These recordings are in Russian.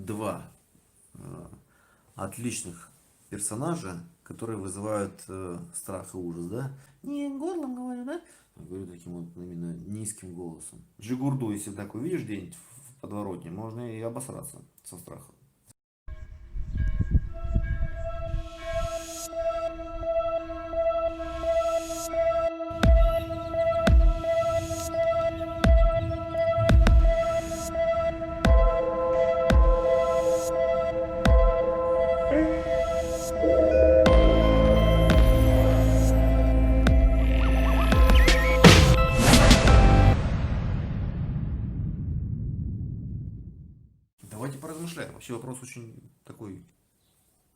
два отличных персонажа, которые вызывают страх и ужас, да? Не горлом говорю, да? Я говорю таким вот именно низким голосом. Джигурду, если так увидишь где-нибудь в подворотне, можно и обосраться со страха. Давайте поразмышляем. Вообще вопрос очень такой.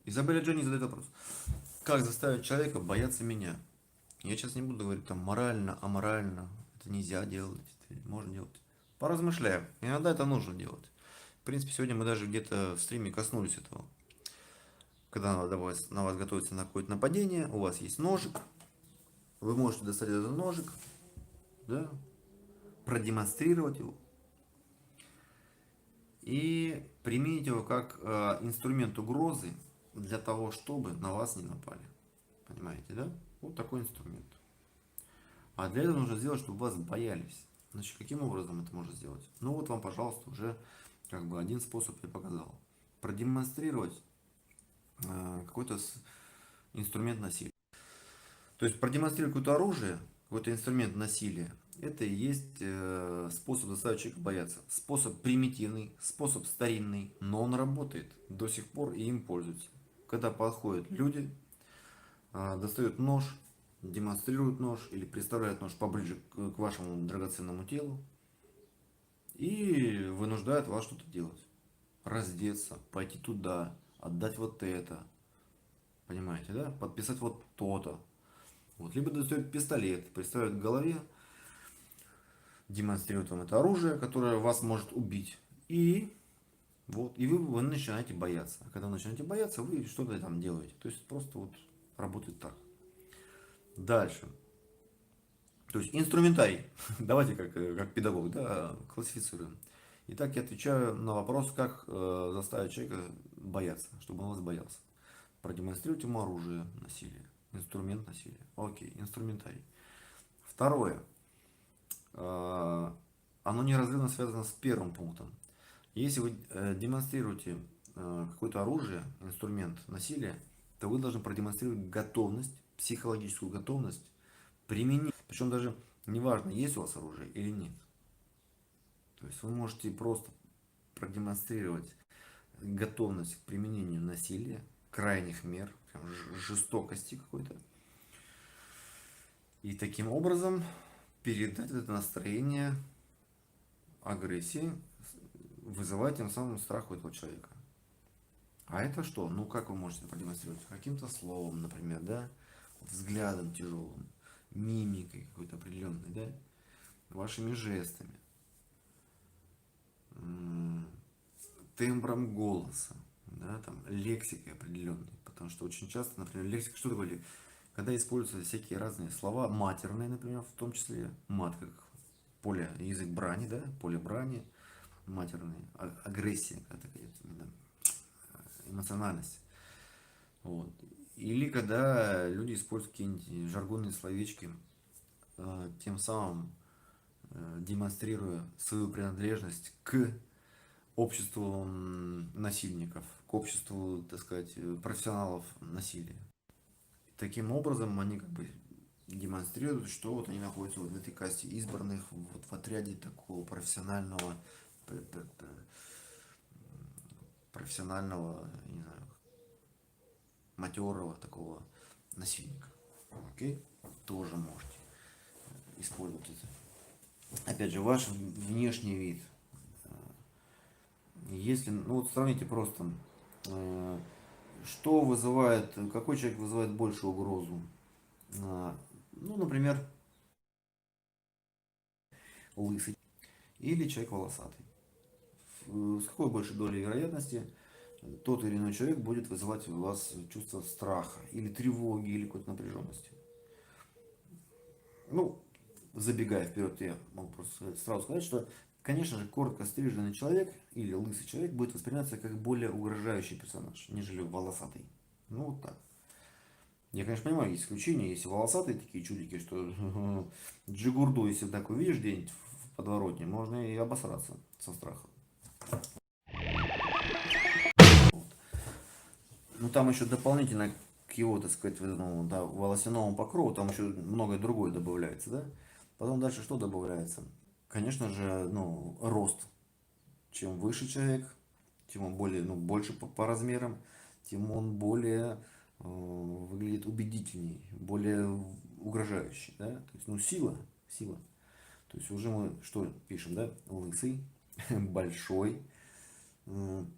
Изабелля Дженни задает вопрос. Как заставить человека бояться меня? Я сейчас не буду говорить там морально, аморально. Это нельзя делать, это можно делать. Поразмышляем. Иногда это нужно делать. В принципе, сегодня мы даже где-то в стриме коснулись этого. Когда на вас готовится на какое-то нападение, у вас есть ножик. Вы можете достать этот ножик, да, продемонстрировать его и применить его как инструмент угрозы для того, чтобы на вас не напали. Понимаете, да? Вот такой инструмент. А для этого нужно сделать, чтобы вас боялись. Значит, каким образом это можно сделать? Ну вот вам, пожалуйста, уже как бы один способ я показал. Продемонстрировать какой-то инструмент насилия. То есть продемонстрировать какое-то оружие, какой-то инструмент насилия, это и есть способ заставить человека бояться. Способ примитивный, способ старинный, но он работает до сих пор и им пользуются. Когда подходят люди, достают нож, демонстрируют нож или представляют нож поближе к вашему драгоценному телу и вынуждают вас что-то делать. Раздеться, пойти туда, отдать вот это. Понимаете, да? Подписать вот то-то. Вот. Либо достают пистолет, представляют к голове, демонстрируют вам это оружие, которое вас может убить. И вот, и вы начинаете бояться. А когда вы начинаете бояться, вы что-то там делаете. То есть просто вот работает так. Дальше. То есть инструментарий. Давайте как педагог, да, классифицируем. Итак, я отвечаю на вопрос, как заставить человека бояться, чтобы он вас боялся. Продемонстрировать ему оружие насилия, инструмент насилия. Окей, инструментарий. Второе. Оно неразрывно связано с первым пунктом. Если вы демонстрируете какое-то оружие, инструмент насилия, то вы должны продемонстрировать готовность, психологическую готовность применить. Причем даже неважно, есть у вас оружие или нет. То есть вы можете просто продемонстрировать готовность к применению насилия, крайних мер, жестокости какой-то. И таким образом передать это настроение агрессии, вызывать тем самым страх у этого человека. А это что? Ну, как вы можете продемонстрировать? Каким-то словом, например, да? Взглядом тяжелым, мимикой какой-то определенной, да? Вашими жестами, тембром голоса, да, там, лексикой определенной. Потому что очень часто, например, лексика, что такое? Когда используются всякие разные слова, матерные, например, в том числе, мат, как поле, язык брани, да, поле брани, матерные, агрессия, такая эмоциональность. Вот. Или когда люди используют какие-нибудь жаргонные словечки, тем самым демонстрируя свою принадлежность к обществу насильников, к обществу, так сказать, профессионалов насилия. Таким образом, они как бы демонстрируют, что вот они находятся вот в этой касте избранных, вот в отряде такого профессионального, не знаю, матерого такого насильника. Окей? Тоже можете использовать это. Опять же, ваш внешний вид. Если, ну вот сравните просто, что вызывает, какой человек вызывает большую угрозу. Ну, например, лысый или человек волосатый. С какой большей долей вероятности тот или иной человек будет вызывать у вас чувство страха или тревоги, или какой-то напряженности. Ну, забегая вперед, я могу просто сразу сказать, что Конечно же, коротко стриженный человек или лысый человек будет восприниматься как более угрожающий персонаж, нежели волосатый. Ну вот так. Я, конечно, понимаю, есть исключения, есть волосатые такие чудики, что джигурду, если такой видишь где-нибудь в подворотне, можно и обосраться со страха. Вот. Ну там еще дополнительно к его, так сказать, ну, да, волосяному покрову, там еще многое другое добавляется, да? Потом дальше что добавляется? Конечно же, ну, рост. Чем выше человек, тем он более, ну, больше по размерам, тем он более выглядит убедительней, более угрожающий, да? То есть, ну, сила. То есть уже мы что пишем, да? Лысый, большой,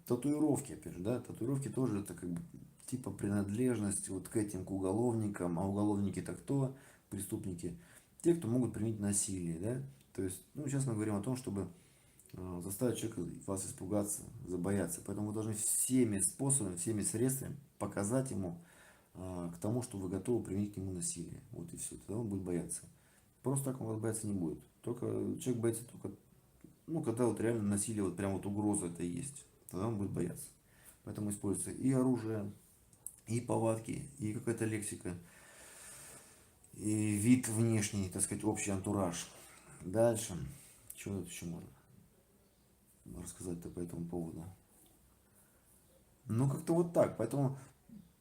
татуировки, опять же, да? Татуировки тоже это как бы типа принадлежность вот к этим, к уголовникам, а уголовники-то кто? Преступники. Те, кто могут применить насилие, да? То есть, ну, сейчас мы говорим о том, чтобы заставить человека вас испугаться, забояться. Поэтому вы должны всеми способами, всеми средствами показать ему к тому, что вы готовы применить к нему насилие. Вот и все. Тогда он будет бояться. Просто так он вас бояться не будет. Только человек боится только, ну, когда вот реально насилие, вот прям вот угроза это есть. Тогда он будет бояться. Поэтому используется и оружие, и повадки, и какая-то лексика, и вид внешний, так сказать, общий антураж. Дальше. Что тут еще можно рассказать-то по этому поводу? Ну, как-то вот так. Поэтому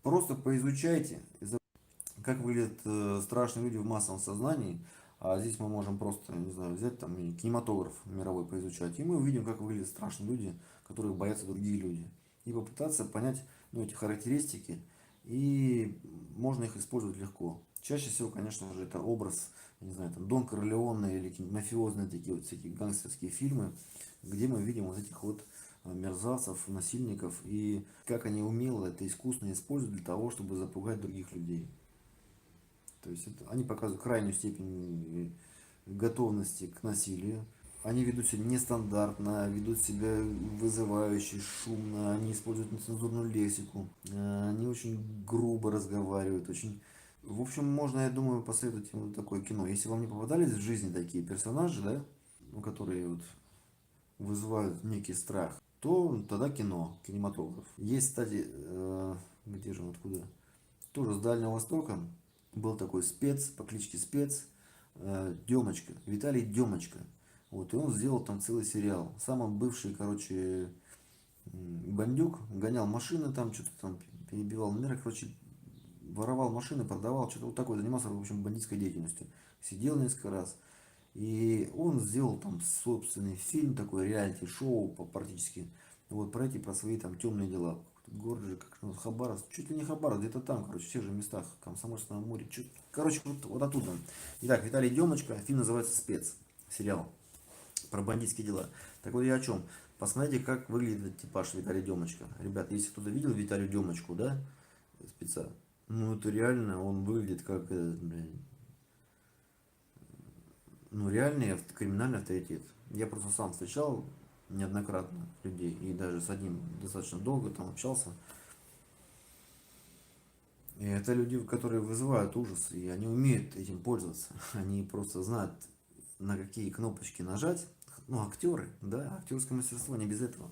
просто поизучайте, как выглядят страшные люди в массовом сознании. А здесь мы можем просто, не знаю, взять там и кинематограф мировой поизучать. И мы увидим, как выглядят страшные люди, которых боятся другие люди. И попытаться понять, ну, эти характеристики. И можно их использовать легко. Чаще всего, конечно же, это образ, не знаю, там Дон Корлеоне или какие-нибудь мафиозные такие вот всякие гангстерские фильмы, где мы видим вот этих вот мерзавцев, насильников, и как они умело это искусно используют для того, чтобы запугать других людей. То есть это, они показывают крайнюю степень готовности к насилию. Они ведут себя нестандартно, ведут себя вызывающе, шумно, они используют нецензурную лексику, они очень грубо разговаривают, очень... В общем, можно, я думаю, посоветовать ему такое кино. Если вам не попадались в жизни такие персонажи, да, ну, которые вот вызывают некий страх, то тогда кино, кинематограф. Есть, кстати, где же он, откуда? Тоже с Дальнего Востока. Был такой спец по кличке Спец, Демочка, Виталий Демочка. Вот, и он сделал там целый сериал. Сам он бывший, короче, бандюк, гонял машины там, что-то там перебивал номера, короче, воровал машины, продавал, что-то вот такое, занимался, в общем, бандитской деятельностью. Сидел несколько раз. И он сделал там собственный фильм, такой реалити-шоу практически, вот про эти, про свои там темные дела. Город же, как ну, Хабаровск, чуть ли не Хабаровск, где-то там, короче, в тех же местах, Комсомольском море, чуть, короче, вот оттуда. Итак, Виталий Демочка, фильм называется «Спец», сериал про бандитские дела. Так вот я о чем? Посмотрите, как выглядит этот типаж Виталий Демочка. Ребята, если кто-то видел Виталию Демочку, да, спеца, ну это реально, он выглядит как, блин, ну, реальный криминальный авторитет. Я просто сам встречал неоднократно людей, и даже с одним достаточно долго там общался. И это люди, которые вызывают ужас, и они умеют этим пользоваться. Они просто знают, на какие кнопочки нажать. Ну, актеры, да, актерское мастерство, не без этого.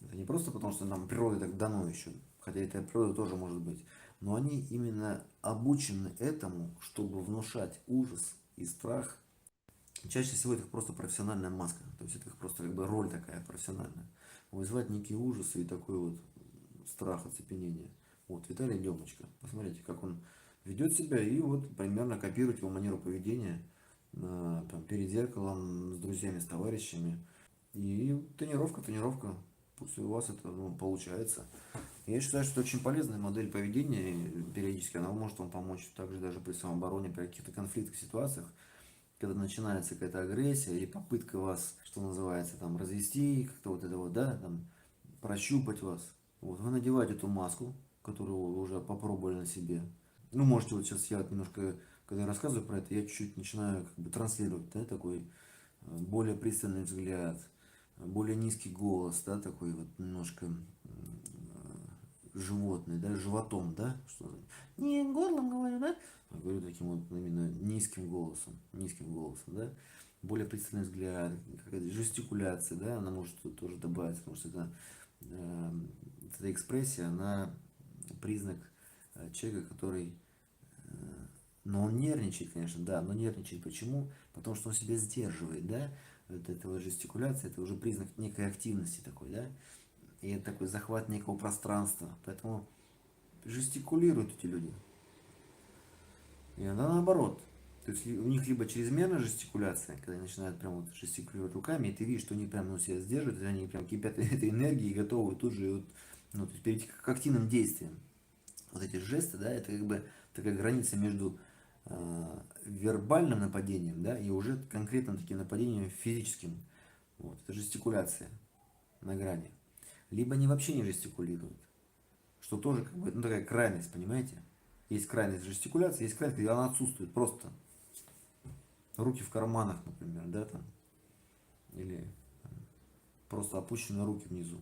Это не просто потому, что нам природа так дано еще, хотя это природа тоже может быть. Но они именно обучены этому, чтобы внушать ужас и страх. Чаще всего это просто профессиональная маска, то есть это их просто как бы роль такая профессиональная. Вызывать некие ужасы и такой вот страх, оцепенение. Вот, Виталий Демочка. Посмотрите, как он ведет себя и вот примерно копирует его манеру поведения там, перед зеркалом, с друзьями, с товарищами. И тренировка. Пусть у вас это ну, получается. Я считаю, что это очень полезная модель поведения. Периодически она может вам помочь также даже при самообороне, при каких-то конфликтных ситуациях, когда начинается какая-то агрессия и попытка вас, что называется, там развести, как-то вот это вот, да, там, прощупать вас. Вот, вы надеваете эту маску, которую вы уже попробовали на себе. Ну, можете вот сейчас я вот немножко, когда я рассказываю про это, я чуть-чуть начинаю как бы транслировать, да, такой более пристальный взгляд, более низкий голос, да, такой вот немножко животный, да, животом, да, что не горлом говорю, да, а говорю таким вот именно низким голосом, да. более пристальный взгляд, какая-то жестикуляция, да, она может тут тоже добавиться, потому что это, эта экспрессия, она признак человека, который, но он нервничает, конечно, да, но нервничает почему? Потому что он себя сдерживает, да, вот эта вот жестикуляция, это уже признак некой активности такой, да, и это такой захват некого пространства, поэтому жестикулируют эти люди. И она наоборот. То есть у них либо чрезмерная жестикуляция, когда они начинают прям вот жестикулировать руками, и ты видишь, что они прям ну, себя сдерживают, и они прям кипят этой энергией и готовы тут же вот, ну, то есть перейти к активным действиям. Вот эти жесты, да, это как бы такая граница между вербальным нападением, да, и уже конкретным таким нападением физическим. Вот, это жестикуляция на грани. Либо они вообще не жестикулируют, что тоже как бы ну, такая крайность, понимаете? Есть крайность жестикуляции, есть крайность, когда она отсутствует просто. Руки в карманах, например, да, там, или просто опущенные руки внизу.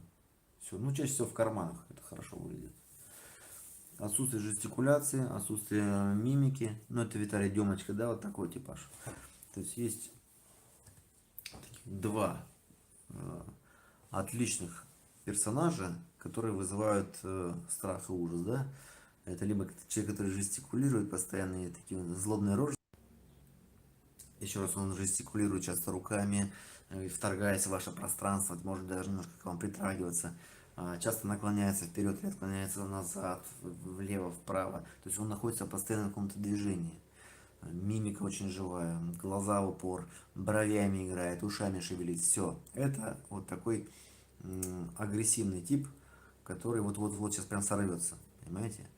Все, ну чаще всего в карманах это хорошо выглядит. Отсутствие жестикуляции, отсутствие мимики, ну это Виталий Демочка, да, вот такой типаж. То есть есть два отличных персонажа, которые вызывают страх и ужас, да. Это либо человек, который жестикулирует постоянно, и такие вот злобные рожи. Еще раз, он жестикулирует часто руками, вторгаясь в ваше пространство, может даже немножко к вам притрагиваться. Часто наклоняется вперед или отклоняется назад, влево, вправо. То есть он находится постоянно в каком-то движении. Мимика очень живая, глаза в упор, бровями играет, ушами шевелит. Все. Это вот такой агрессивный тип, который вот-вот-вот сейчас прям сорвется. Понимаете?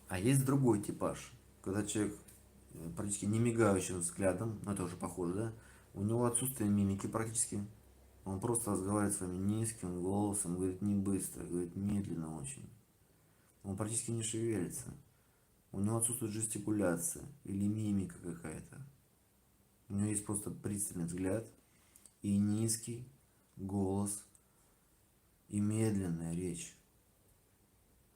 А есть другой типаж, когда человек практически не мигающим взглядом, ну это уже похоже, да? У него отсутствие мимики практически. Он просто разговаривает с вами низким голосом, говорит не быстро, говорит медленно очень. Он практически не шевелится. У него отсутствует жестикуляция или мимика какая-то. У него есть просто пристальный взгляд и низкий голос и медленная речь.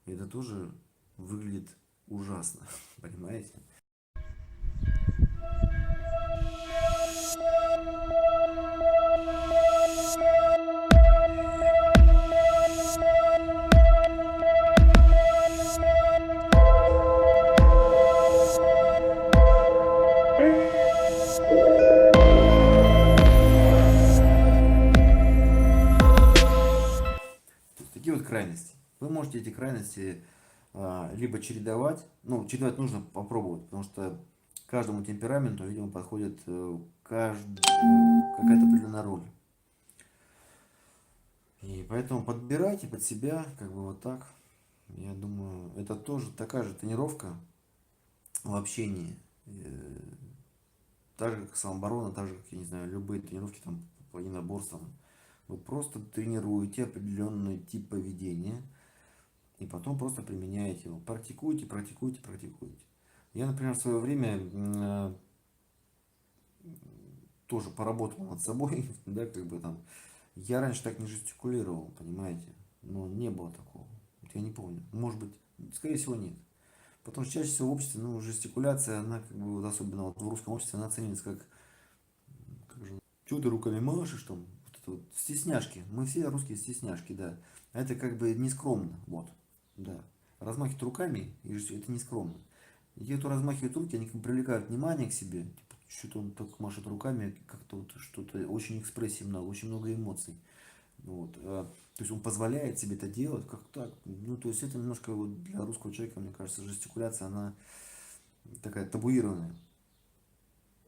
И это тоже выглядит ужасно, понимаете? То есть такие вот крайности. Вы можете эти крайности либо чередовать, ну, чередовать нужно попробовать, потому что каждому темпераменту, видимо, подходит какая-то определенная роль. И поэтому подбирайте под себя, как бы вот так. Я думаю, это тоже такая же тренировка в общении. Так же, как самооборона, так же, как, я не знаю, любые тренировки там по единоборствам. Вы просто тренируете определенный тип поведения и потом просто применяете его. Практикуйте, практикуйте, практикуйте. Я, например, в свое время тоже поработал над собой, да, как бы там. Я раньше так не жестикулировал, понимаете, но не было такого. Вот я не помню. Может быть, скорее всего, нет. Потому что чаще всего в обществе, ну, жестикуляция, она как бы, вот особенно вот в русском обществе, она ценится как же, что ты руками машешь там, вот это вот, стесняшки. Мы все русские стесняшки, да. А это как бы не скромно, вот, да. Размахивать руками, это не скромно. И те, кто размахивает руки, они как бы привлекают внимание к себе. Типа, что-то он так машет руками, как-то вот что-то очень экспрессии много, очень много эмоций. Вот. То есть он позволяет себе это делать, как так. Ну, то есть это немножко вот для русского человека, мне кажется, жестикуляция, она такая табуированная.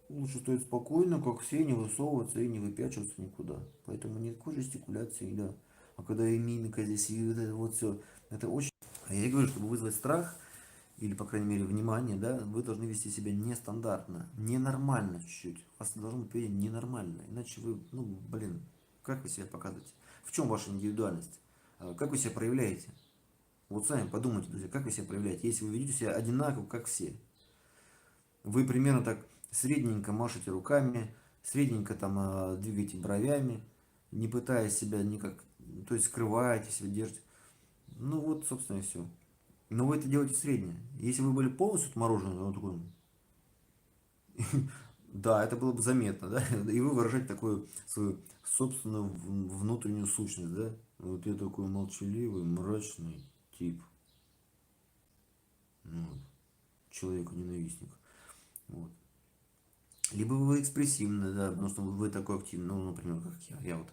Лучше стоит спокойно, как все, не высовываться и не выпячиваться никуда. Поэтому никакой жестикуляции, да. А когда и мимика здесь, и вот это вот все, это очень... А я говорю, чтобы вызвать страх, или, по крайней мере, внимание, да, вы должны вести себя нестандартно, ненормально чуть-чуть. У вас должно быть поведение ненормально. Иначе вы, ну, блин, как вы себя показываете? В чем ваша индивидуальность? Как вы себя проявляете? Вот сами подумайте, друзья, как вы себя проявляете, если вы ведете себя одинаково, как все. Вы примерно так средненько машете руками, средненько там двигаете бровями, не пытаясь себя никак, то есть скрываете себя, держите. Ну вот, собственно, и все. Но вы это делаете среднее. Если вы были полностью отморожены, ну, такой, Да, это было бы заметно, да, и вы выражаете такую свою собственную внутреннюю сущность, да. Вот я такой молчаливый, мрачный тип, ну, вот, человека-ненавистник. Вот. Либо вы экспрессивны, да, потому что вы такой активный, ну, например, как я. Я вот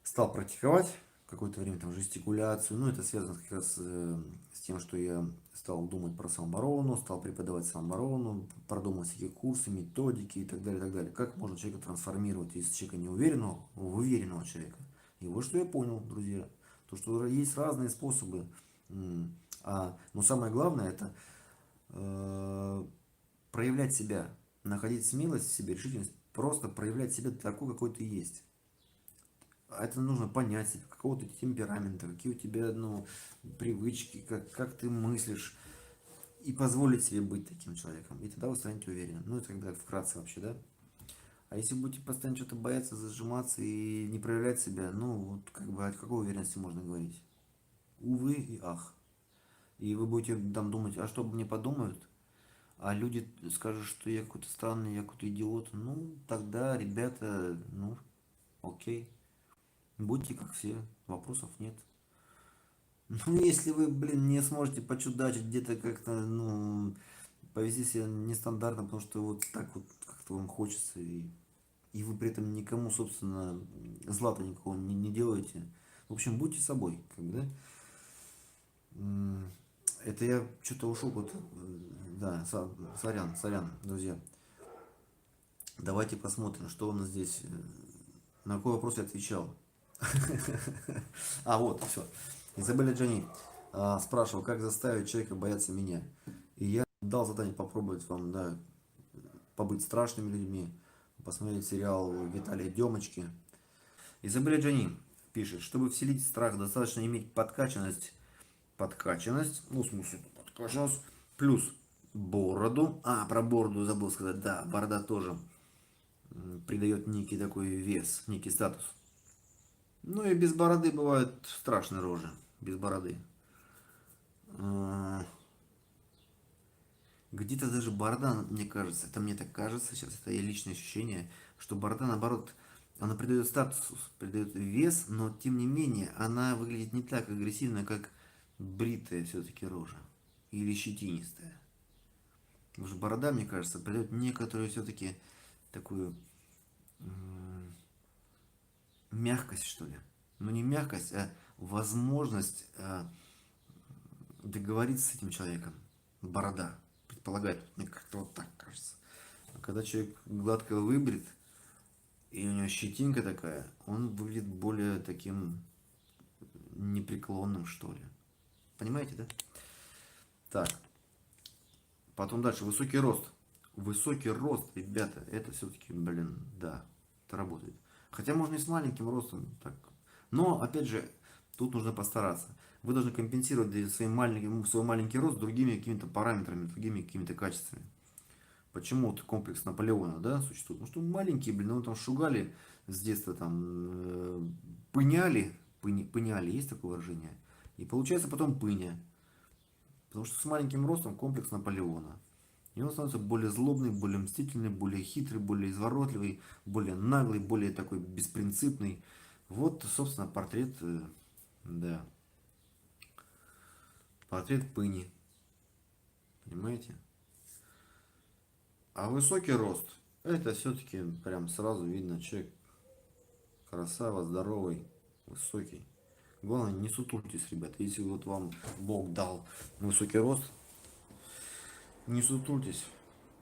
стал практиковать какое-то время там жестикуляцию, ну, это связано как раз с тем, что я стал думать про самооборону, стал преподавать самооборону, продумал всякие курсы, методики и так далее, и так далее. Как можно человека трансформировать из человека неуверенного в уверенного человека. И вот что я понял, друзья, то, что есть разные способы, но самое главное это э, проявлять себя, находить смелость в себе, решительность, просто проявлять себя такой, какой ты есть. А это нужно понять себя, какого ты темперамента, какие у тебя, ну, привычки, как ты мыслишь, и позволить себе быть таким человеком. И тогда вы станете уверенным. Ну, это когда вкратце вообще, да? А если будете постоянно что-то бояться, зажиматься и не проявлять себя, ну, вот как бы о какой уверенности можно говорить? Увы и ах. И вы будете там думать, а что мне подумают? А люди скажут, что я какой-то странный, я какой-то идиот. Ну, тогда, ребята, ну, окей. Будьте как все, вопросов нет. Ну, если вы, блин, не сможете почудачить где-то как-то, ну, повести себя нестандартно, потому что вот так вот как-то вам хочется, и вы при этом никому, собственно, зла-то никакого не делаете. В общем, будьте собой, как бы, да? Это я что-то ушел, вот, да, сорян, друзья. Давайте посмотрим, что у нас здесь, на какой вопрос я отвечал. А, вот, все. Изабелла Джани спрашивал, как заставить человека бояться меня. И я дал задание попробовать вам, да, побыть страшными людьми, посмотреть сериал Виталия Демочки. Изабелла Джани пишет, чтобы вселить страх, достаточно иметь подкачанность, ну, в смысле, подкачанность, плюс бороду. А, про бороду забыл сказать, да, борода тоже придает некий такой вес, некий статус. Ну и без бороды бывают страшные рожи, без бороды. А, где-то даже борода, мне кажется, это мне так кажется, сейчас это и личное ощущение, что борода, наоборот, она придает статус, придает вес, но тем не менее она выглядит не так агрессивно, как бритая все-таки рожа или щетинистая. Потому что борода, мне кажется, придает некоторую все-таки такую мягкость, что ли. Ну не мягкость, а возможность договориться с этим человеком. Борода предполагает, мне как-то вот так кажется. А когда человек гладко выбрит, и у него щетинка такая, он выглядит более таким непреклонным, что ли. Понимаете, да? Так, потом дальше, высокий рост. Высокий рост, ребята, это все-таки, блин, да, это работает. Хотя можно и с маленьким ростом, так. Но, опять же, тут нужно постараться. Вы должны компенсировать свой маленький рост другими какими-то параметрами, другими какими-то качествами. Почему вот комплекс Наполеона, да, существует? Потому что маленькие, блин, ну там шугали с детства, там, пыняли, есть такое выражение? И получается потом пыня. Потому что с маленьким ростом комплекс Наполеона. И он становится более злобный, более мстительный, более хитрый, более изворотливый, более наглый, более такой беспринципный. Вот, собственно, портрет, да, портрет пыни. Понимаете? А высокий рост, это все-таки прям сразу видно, человек красава, здоровый, высокий. Главное, не сутультесь, ребят. Если вот вам Бог дал высокий рост, не сутультесь.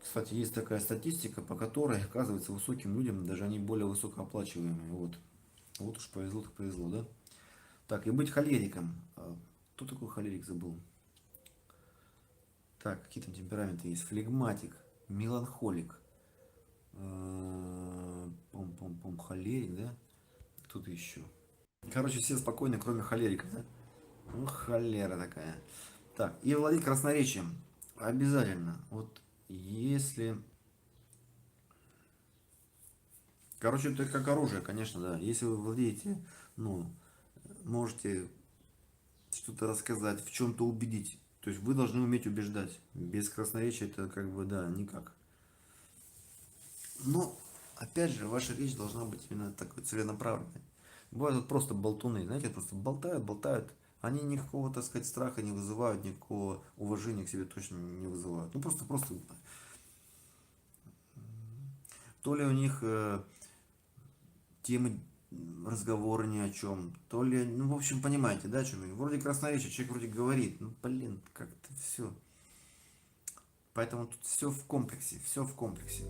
Кстати, есть такая статистика, по которой, оказывается, высоким людям даже они более высокооплачиваемые. Вот уж повезло, так повезло, да? Так, и быть холериком. Кто такой холерик, забыл? Так, какие там темпераменты есть? Флегматик, меланхолик, пом-пом-пом, холерик, да? Тут еще. Короче, все спокойны, кроме холерика, да? Ну, холера такая. Так, и владеть красноречием. Обязательно. Вот если... Короче, это как оружие, конечно, да. Если вы владеете, ну, можете что-то рассказать, в чем-то убедить. То есть вы должны уметь убеждать. Без красноречия это как бы, да, никак. Но, опять же, ваша речь должна быть именно такой целенаправленной. Бывают вот просто болтуны, знаете, просто болтают, болтают. Они никакого, так сказать, страха не вызывают, никакого уважения к себе точно не вызывают. Ну, просто то ли у них темы разговора ни о чем, то ли, ну, в общем, понимаете, да, о чем я? Вроде красноречие, человек вроде говорит, ну, блин, как-то все. Поэтому тут все в комплексе, все в комплексе.